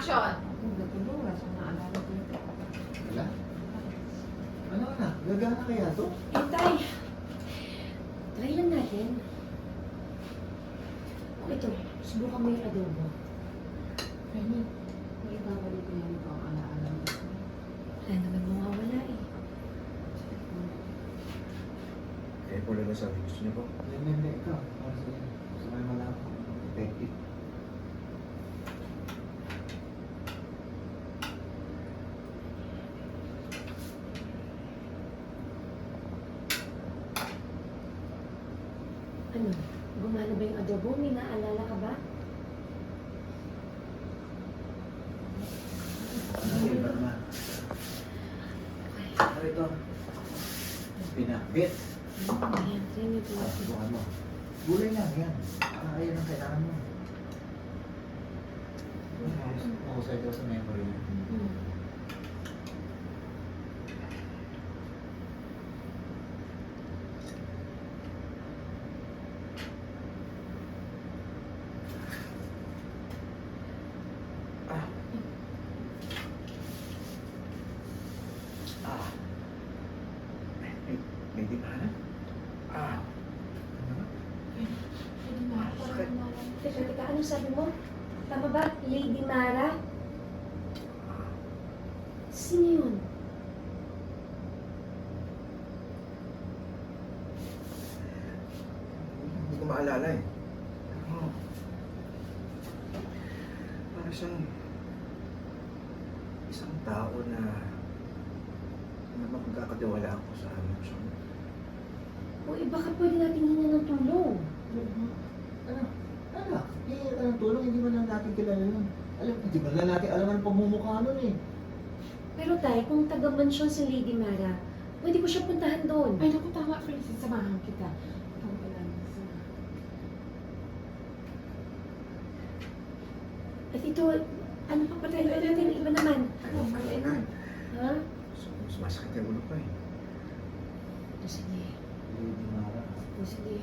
Action! Wala siyang naalala ko ito. Wala? Ano na? Gagana kaya to? Eh, tay. Try lang natin. Ito, subukan mo yung adobo. Penny, may babalik ko yan ito ang alaala mo. Wala naman mawawala eh. Kaya po lang sabi, gusto niyo po? Hindi, ikaw. Para sa iyo. Gusto mo naman ako. Effective. Ano? Gumana ba yung adobo? May naalala ka ba? Iba naman. Ano ito? Pinakbit. Ayan, try niyo po. Subukan mo. Gulay lang, yan. Ayan ang kailangan mo. Mahusay daw sa memory. Hmm. Ah. Ah. May di ba? Ah. Ano ba? Pwede na, Sakit. Teka, anong sabi mo? Tama ba? Lady Mara? Sino yun? Hindi ko maalala eh. Pero, parang siyang isang tao na magkakatiwalaan ko sa amin siya. O iba ka pwede natin hinga ng tulong. Ano? Anak, anong tulong? Hindi man lang natin kilala nun. Alam, hindi man lang natin alam ang pamumukha nun eh. Pero tay, kung taga-mansyon si Lady Mara, pwede ko siya puntahan doon. Ay, naku, tama, Princess. Samahan kita. Ikaw pala. At ito, ano pa tayo natin? Iba naman. Ano ba yan? Ha? Sumasakit yung ulo ko eh. O sige. Lady Mara. O sige.